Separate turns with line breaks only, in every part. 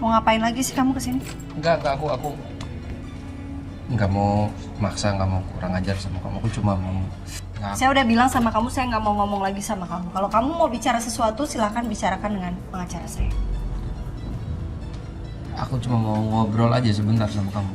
Mau ngapain lagi sih kamu kesini?
Enggak, aku nggak mau maksa, nggak mau kurang ajar sama kamu. Aku cuma mau.
Saya udah bilang sama kamu, saya nggak mau ngomong lagi sama kamu. Kalau kamu mau bicara sesuatu, silahkan bicarakan dengan pengacara saya.
Aku cuma mau ngobrol aja sebentar sama kamu.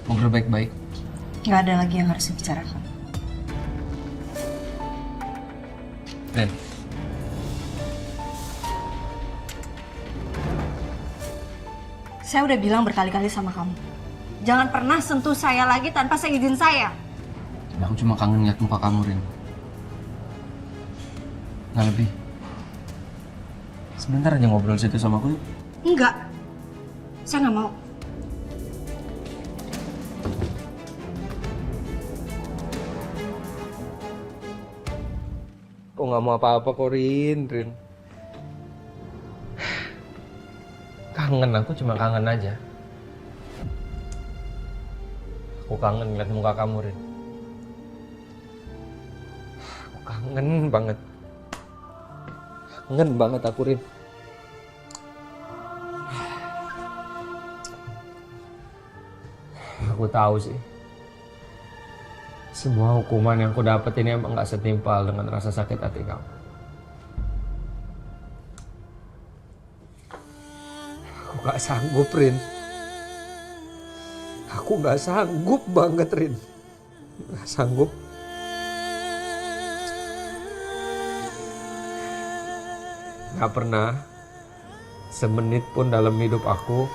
Ngobrol baik-baik.
Nggak ada lagi yang harus dibicarakan.
Ren.
Saya udah bilang berkali-kali sama kamu. Jangan pernah sentuh saya lagi tanpa seizin saya.
Aku cuma kangen lihat muka kamu, Rin. Nggak lebih. Sebentar aja ngobrol situ sama aku yuk.
Enggak. Saya nggak mau.
Kok nggak mau apa-apa kok, Rin. Kangen, aku cuma kangen aja. Aku kangen lihat muka kamu, Rin. Aku kangen banget. Kangen banget aku, Rin. Aku tahu sih. Semua hukuman yang aku dapat ini emang gak setimpal dengan rasa sakit hati kamu. Aku gak sanggup, Rin. Aku gak sanggup banget, Rin. Gak sanggup. Gak pernah semenit pun dalam hidup aku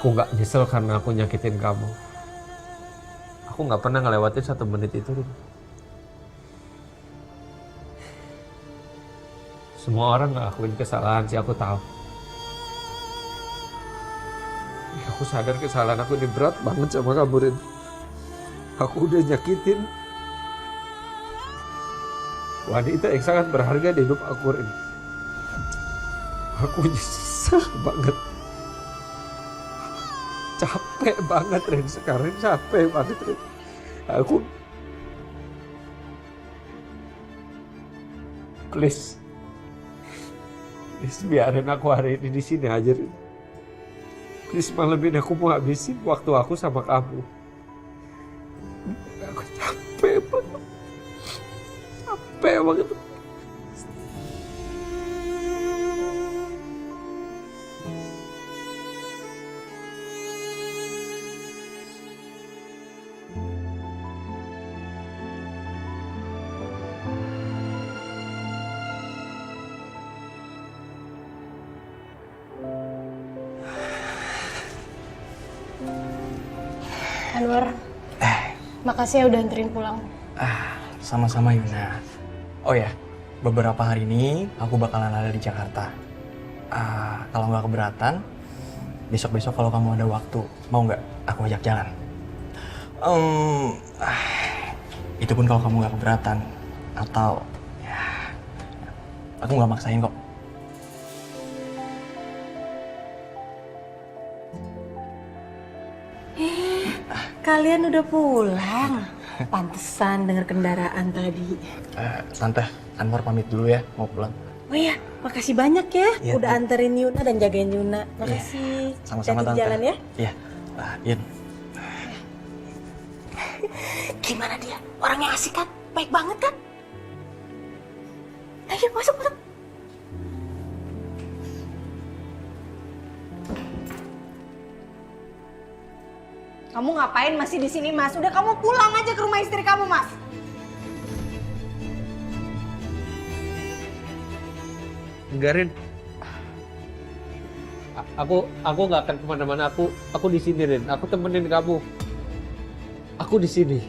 gak nyesel karena aku nyakitin kamu. Aku gak pernah ngelewatin 1 menit itu, Rin. Semua orang ngelakuin kesalahan sih, aku tahu. Aku sadar kesalahan aku ini berat banget sama kamu, Rin. Aku udah nyakitin wanita yang sangat berharga di hidup aku, Rin. Aku nyesel banget. Capek banget, Rin. Sekarang capek banget, Rin. Aku... Please biarin aku hari ini di sini aja, Rin. Please, malam ini aku mau habisin waktu aku sama kamu. Aku capek banget. Capek banget.
Anwar, makasih ya udah anterin pulang.
Sama-sama Yuna. Oh ya, beberapa hari ini aku bakalan ada di Jakarta. Kalau nggak keberatan, besok-besok kalau kamu ada waktu, mau nggak aku ajak jalan? Itu pun kalau kamu nggak keberatan. Atau, ya, aku nggak maksain kok.
Kalian udah pulang. Pantesan dengar kendaraan tadi.
Tante, Anwar pamit dulu ya, mau pulang.
Oh iya, makasih banyak ya.
Iya,
Udah anterin Yuna dan jagain Yuna. Makasih.
Sama-sama,
Hati-hati
Tante.
jalan ya.
Iya, Yun.
Gimana dia? Orangnya asik kan? Baik banget kan? Ayo masuk. Kamu ngapain masih di sini, Mas? Udah kamu pulang aja ke rumah istri kamu, Mas.
Enggak, Rin. Aku nggak akan kemana-mana. Aku di sini, Rin. Aku temenin kamu. Aku di sini.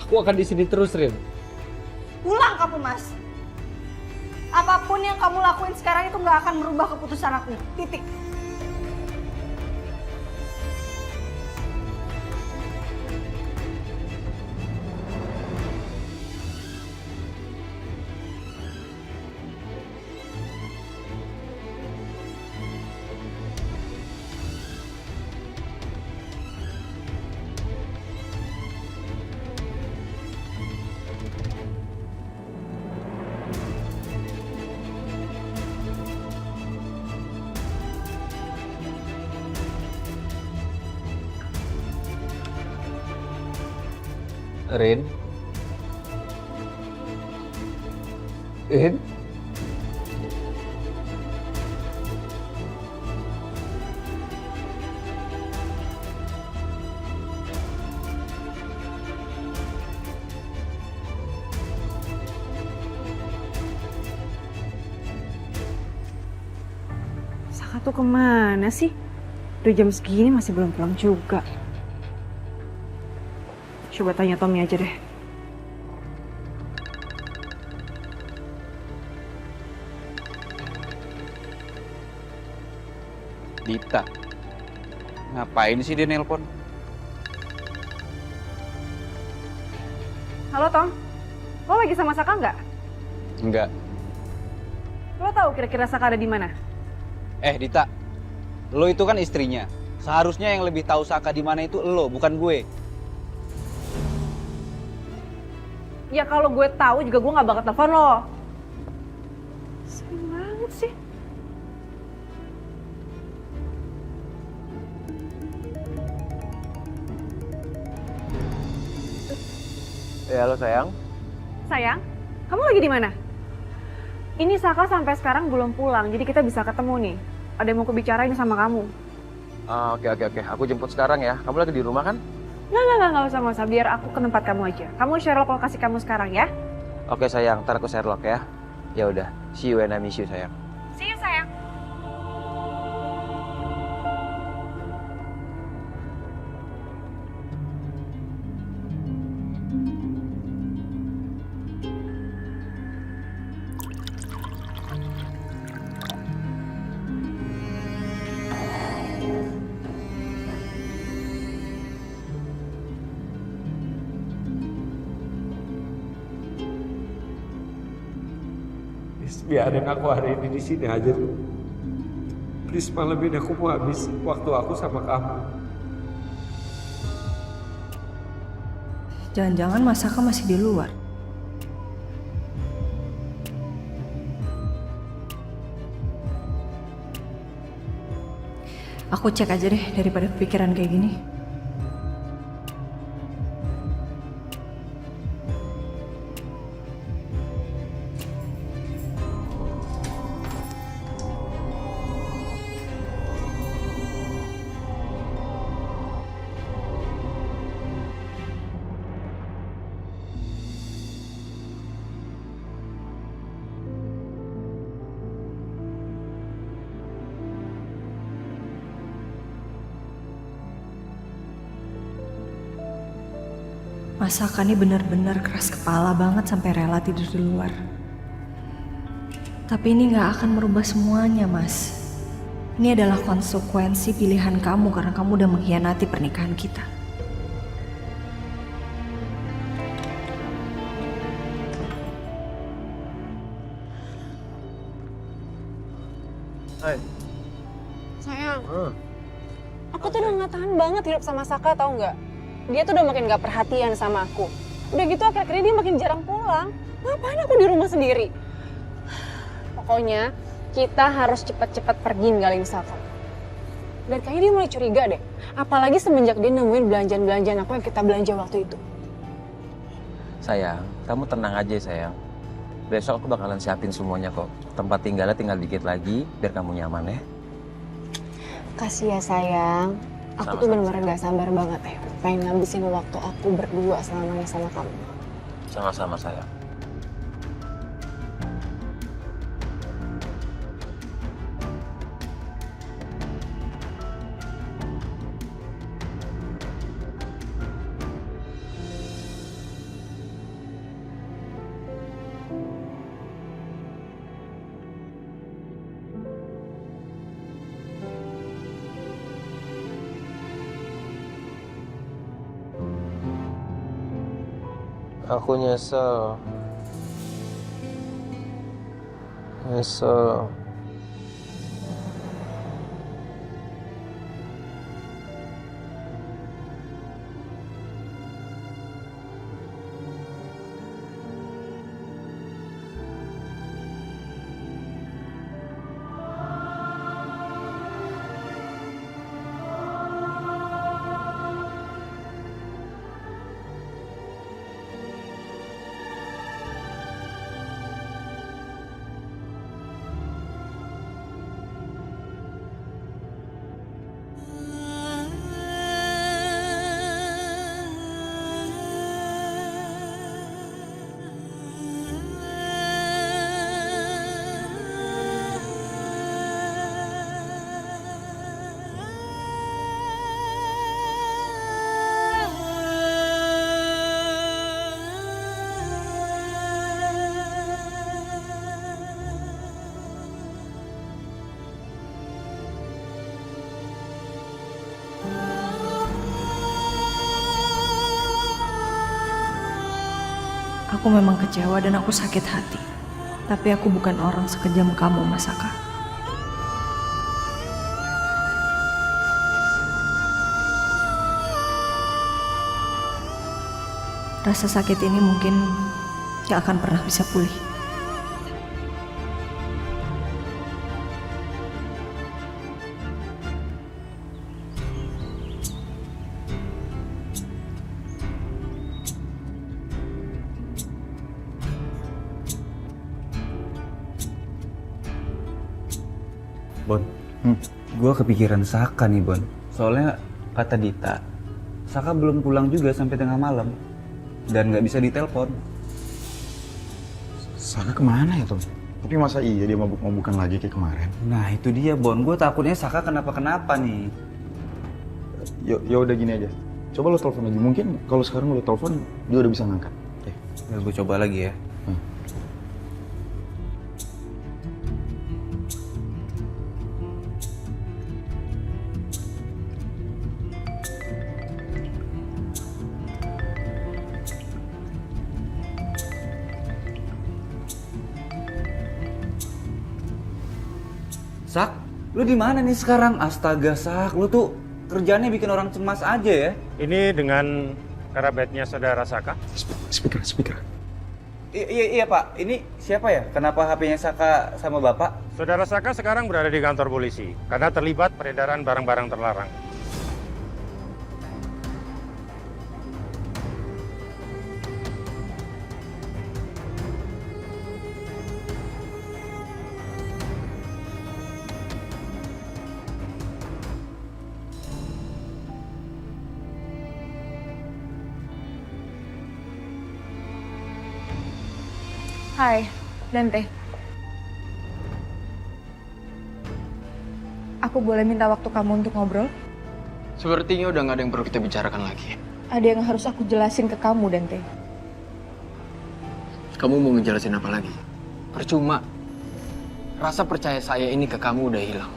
Aku akan di sini terus, Rin.
Pulang kamu, Mas. Apapun yang kamu lakuin sekarang itu nggak akan merubah keputusan aku. Titik.
Rin? Rin?
Saka tuh kemana sih? Udah jam segini masih belum pulang juga. Coba tanya Tommy aja deh.
Dita. Ngapain sih dia nelpon?
Halo Tom, lo lagi sama Saka nggak?
Enggak.
Lo tahu kira-kira Saka ada di mana?
Dita. Lo itu kan istrinya. Seharusnya yang lebih tahu Saka di mana itu lo, bukan gue.
Ya kalau gue tahu juga gue nggak bakal telepon lo. Sering banget sih.
Halo sayang.
Sayang, kamu lagi di mana? Ini Saka sampai sekarang belum pulang, jadi kita bisa ketemu nih. Ada yang mau kubicarain sama kamu.
Oke. Aku jemput sekarang ya. Kamu lagi di rumah kan?
Nggak usah. Biar aku ke tempat kamu aja. Kamu share lokasi kamu sekarang ya.
Oke sayang, ntar aku Sherlock ya. Ya udah, see you and I miss you sayang.
See you sayang.
Biarin aku hari ini di sini aja dulu. Please malam ini aku mau habis waktu aku sama kamu.
Jangan-jangan Mas Saka masih di luar. Aku cek aja deh daripada pikiran kayak gini. Mas Saka ini benar-benar keras kepala banget sampai rela tidur di luar. Tapi ini gak akan merubah semuanya, Mas. Ini adalah konsekuensi pilihan kamu karena kamu udah mengkhianati pernikahan kita.
Hai.
Sayang, aku tuh udah gak tahan banget hidup sama Saka, tau nggak? Dia tuh udah makin gak perhatian sama aku. Udah gitu akhir-akhirnya dia makin jarang pulang. Ngapain aku di rumah sendiri? Pokoknya kita harus cepat-cepat pergi ninggalin Saka. Dan kayaknya dia mulai curiga deh. Apalagi semenjak dia nemuin belanjaan-belanjaan aku yang kita belanja waktu itu.
Sayang, kamu tenang aja sayang. Besok aku bakalan siapin semuanya kok. Tempat tinggalnya tinggal dikit lagi, biar kamu nyaman ya.
Kasih ya sayang. Aku tuh bener-bener gak sabar banget ya. Pengen ngabisin waktu aku berdua selamanya sama kamu.
Sama-sama sayang.
Aku nyesel. Nyesel.
Aku memang kecewa dan aku sakit hati. Tapi aku bukan orang sekejam kamu, Mas Saka. Rasa sakit ini mungkin gak akan pernah bisa pulih.
Bon, gue kepikiran Saka nih Bon. Soalnya kata Dita, Saka belum pulang juga sampai tengah malam dan nggak bisa ditelepon.
Saka kemana ya Tom? Tapi masa iya dia mabuk-mabukan lagi kayak kemarin?
Nah itu dia Bon, gue takutnya Saka kenapa-kenapa nih.
Ya udah gini aja. Coba lo telepon lagi. Mungkin kalau sekarang lo telepon dia udah bisa ngangkat.
Ya, gue coba lagi ya. Sak, lu di mana nih sekarang? Astaga Sak, lu tuh kerjaannya bikin orang cemas aja ya.
Ini dengan kerabatnya saudara Saka.
Speaker.
Iya Pak, ini siapa ya? Kenapa HP-nya Saka sama Bapak?
Saudara Saka sekarang berada di kantor polisi karena terlibat peredaran barang-barang terlarang.
Hai, Dante. Aku boleh minta waktu kamu untuk ngobrol?
Sepertinya udah nggak ada yang perlu kita bicarakan lagi.
Ada yang harus aku jelasin ke kamu, Dante.
Kamu mau ngejelasin apa lagi? Percuma. Rasa percaya saya ini ke kamu udah hilang.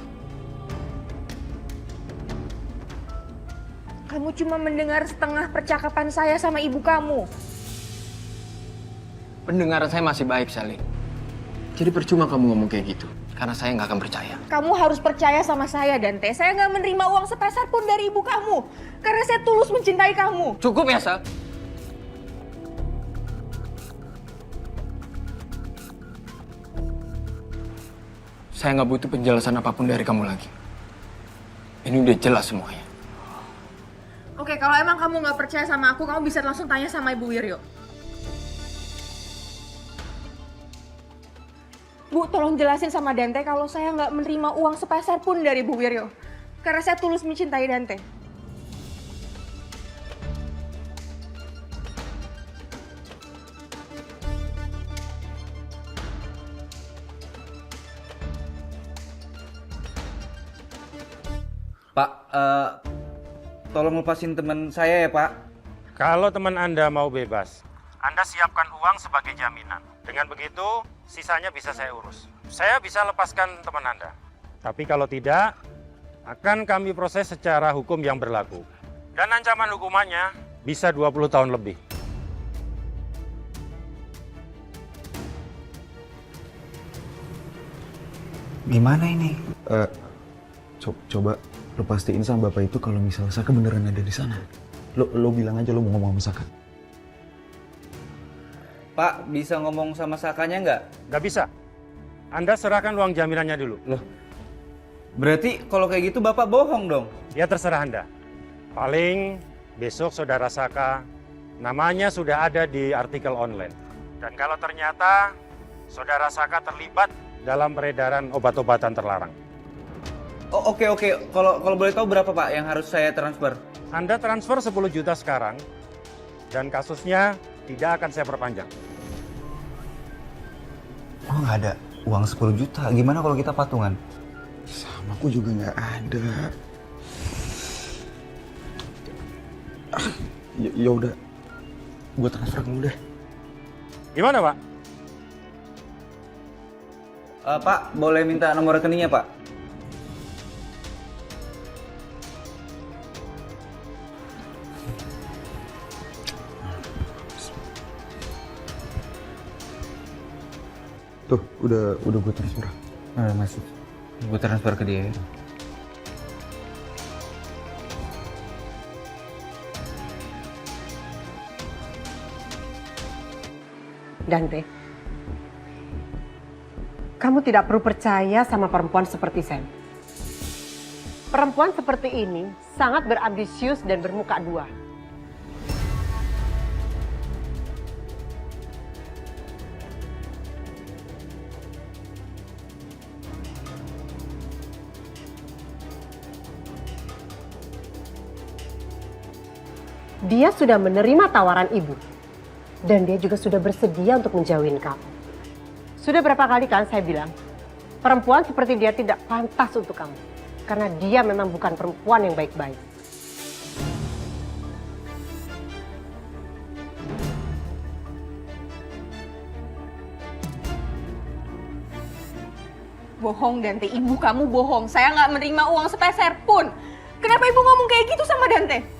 Kamu cuma mendengar setengah percakapan saya sama ibu kamu.
Pendengaran saya masih baik, Sally. Jadi percuma kamu ngomong kayak gitu. Karena saya nggak akan percaya.
Kamu harus percaya sama saya, Dante. Saya nggak menerima uang sepeser pun dari ibu kamu. Karena saya tulus mencintai kamu.
Cukup ya, Sal? Saya nggak butuh penjelasan apapun dari kamu lagi. Ini udah jelas semuanya.
Oke, kalau emang kamu nggak percaya sama aku, kamu bisa langsung tanya sama Ibu Wiryo. Bu, tolong jelasin sama Dante kalau saya nggak menerima uang sepeser pun dari Bu Wiryo. Karena saya tulus mencintai Dante.
Pak, tolong lepasin teman saya ya Pak.
Kalau teman Anda mau bebas, Anda siapkan uang sebagai jaminan. Dengan begitu, sisanya bisa saya urus. Saya bisa lepaskan teman Anda. Tapi kalau tidak, akan kami proses secara hukum yang berlaku. Dan ancaman hukumannya bisa 20 tahun lebih.
Gimana ini?
Coba lo pastiin sama bapak itu kalau misalnya Saka beneran ada di sana. Lo bilang aja lo mau ngomong sama Saka.
Pak, bisa ngomong sama Sakanya nggak?
Nggak bisa. Anda serahkan uang jaminannya dulu.
Loh, berarti kalau kayak gitu Bapak bohong dong?
Ya terserah Anda. Paling besok saudara Saka namanya sudah ada di artikel online. Dan kalau ternyata saudara Saka terlibat dalam peredaran obat-obatan terlarang.
Oh, oke. Kalau boleh tahu berapa Pak yang harus saya transfer?
Anda transfer 10 juta sekarang dan kasusnya tidak akan saya perpanjang.
Oh nggak ada uang 10 juta. Gimana kalau kita patungan? Sama aku juga nggak ada. Ya udah, gue transfer dulu deh.
Gimana Pak?
Pak, boleh minta nomor rekeningnya Pak?
Tuh, udah gue transfer.
Masuk. Gue transfer ke dia ya.
Dante, kamu tidak perlu percaya sama perempuan seperti Sam. Perempuan seperti ini sangat berambisius dan bermuka dua. Dia sudah menerima tawaran ibu. Dan dia juga sudah bersedia untuk menjauhin kamu. Sudah berapa kali kan saya bilang, perempuan seperti dia tidak pantas untuk kamu. Karena dia memang bukan perempuan yang baik-baik.
Bohong Dante, ibu kamu bohong. Saya nggak menerima uang sepeser pun. Kenapa ibu ngomong kayak gitu sama Dante?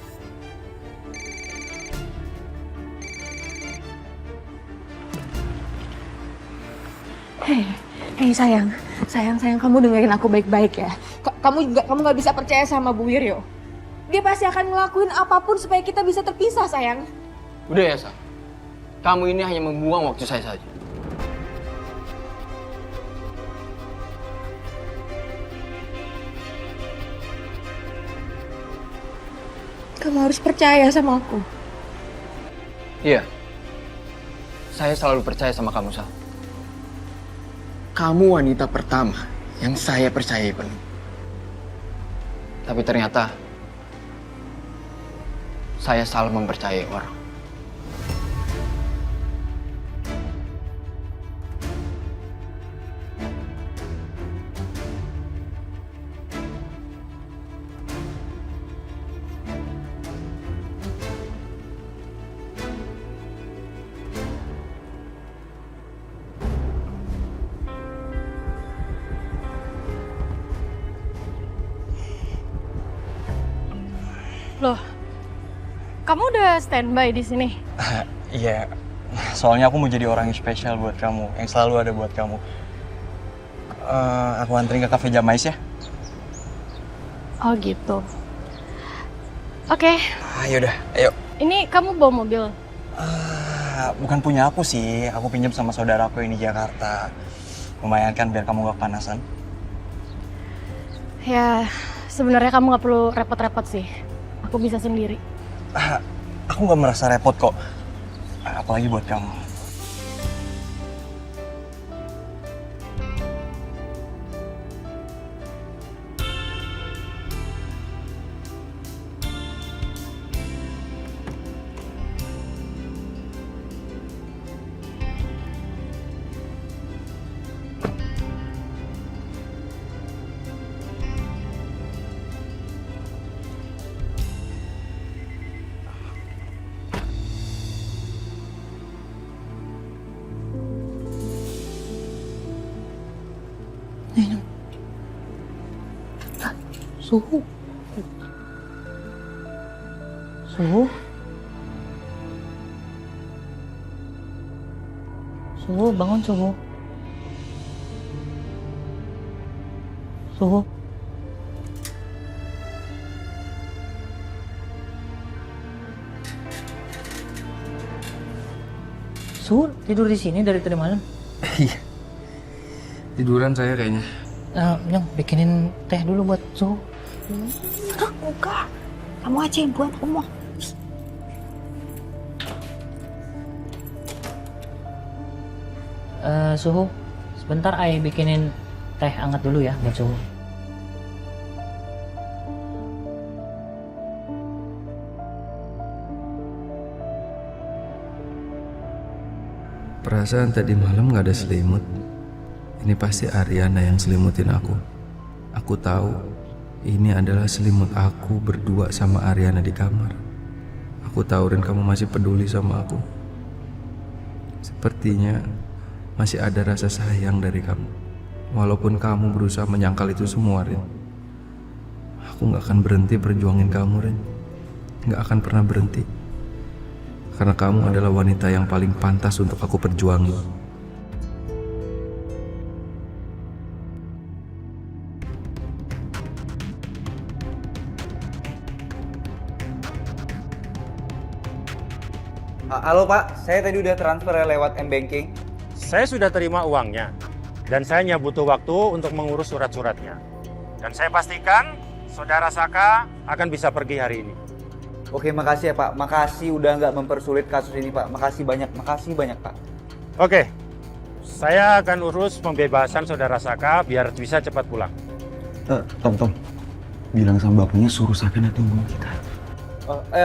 Hei sayang, kamu dengerin aku baik-baik ya. Kamu nggak bisa percaya sama Bu Wiryo. Dia pasti akan ngelakuin apapun supaya kita bisa terpisah sayang.
Udah ya, Sa. Kamu ini hanya membuang waktu saya saja.
Kamu harus percaya sama aku.
Iya. Saya selalu percaya sama kamu, Sa. Kamu wanita pertama yang saya percayai penuh. Tapi ternyata saya salah mempercayai orang.
Loh, kamu udah standby di sini?
Iya, soalnya aku mau jadi orang yang spesial buat kamu, yang selalu ada buat kamu. Aku anterin ke Cafe Jamais ya.
Oh gitu. Oke.
Ayo dah, ayo.
Ini kamu bawa mobil?
Bukan punya aku sih, aku pinjam sama saudaraku yang di Jakarta. Lumayan kan biar kamu gak kepanasan.
Ya, sebenarnya kamu gak perlu repot-repot sih. Aku bisa sendiri.
Aku gak merasa repot kok, apalagi buat kamu.
Suhu. Suhu. Suhu, bangun Suhu. Suhu. Suhu tidur di sini dari tadi malam.
Iya. Tiduran saya kayaknya.
Yang bikinin teh dulu buat Suhu. Enggak. Kamu aja yang buat, aku mau. Suhu, sebentar Ai bikinin teh hangat dulu ya buat Suhu.
Perasaan tadi malam gak ada selimut. Ini pasti Ariana yang selimutin aku. Aku tahu ini adalah selimut aku berdua sama Ariana di kamar. Aku tahu Rin, kamu masih peduli sama aku. Sepertinya masih ada rasa sayang dari kamu. Walaupun kamu berusaha menyangkal itu semua, Rin. Aku gak akan berhenti perjuangin kamu, Rin. Gak akan pernah berhenti. Karena kamu adalah wanita yang paling pantas untuk aku perjuangin.
Halo Pak, saya tadi udah transfer ya lewat M-Banking.
Saya sudah terima uangnya, dan saya hanya butuh waktu untuk mengurus surat-suratnya. Dan saya pastikan Saudara Saka akan bisa pergi hari ini.
Oke, makasih ya Pak. Makasih udah nggak mempersulit kasus ini Pak. Makasih banyak Pak.
Oke, saya akan urus pembebasan Saudara Saka biar bisa cepat pulang.
Tom. Bilang sama bapaknya suruh Saka nanti hubungin kita.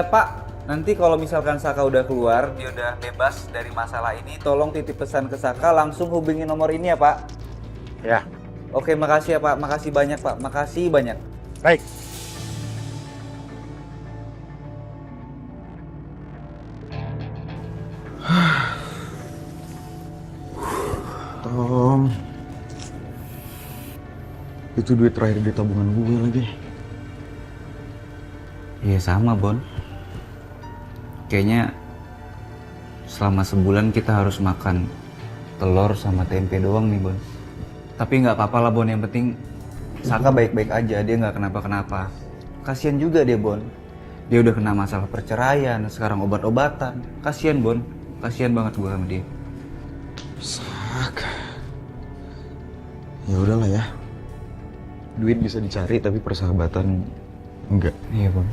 Pak, nanti kalau misalkan Saka udah keluar, dia udah bebas dari masalah ini, tolong titip pesan ke Saka, langsung hubungi nomor ini ya Pak.
Ya,
Oke, makasih ya Pak. Makasih banyak Pak. Makasih banyak.
baik.
Tom, itu duit terakhir di tabungan gue lagi.
Iya sama Bon. Kayaknya selama sebulan kita harus makan telur sama tempe doang nih Bon. Tapi nggak apa-apa lah Bon, yang penting Saka baik-baik aja, dia nggak kenapa-kenapa. Kasian juga dia Bon. Dia udah kena masalah perceraian, sekarang obat-obatan. Kasian Bon, kasian banget gue sama dia.
Saka. Ya udahlah ya. Duit bisa dicari tapi persahabatan enggak.
Iya Bon.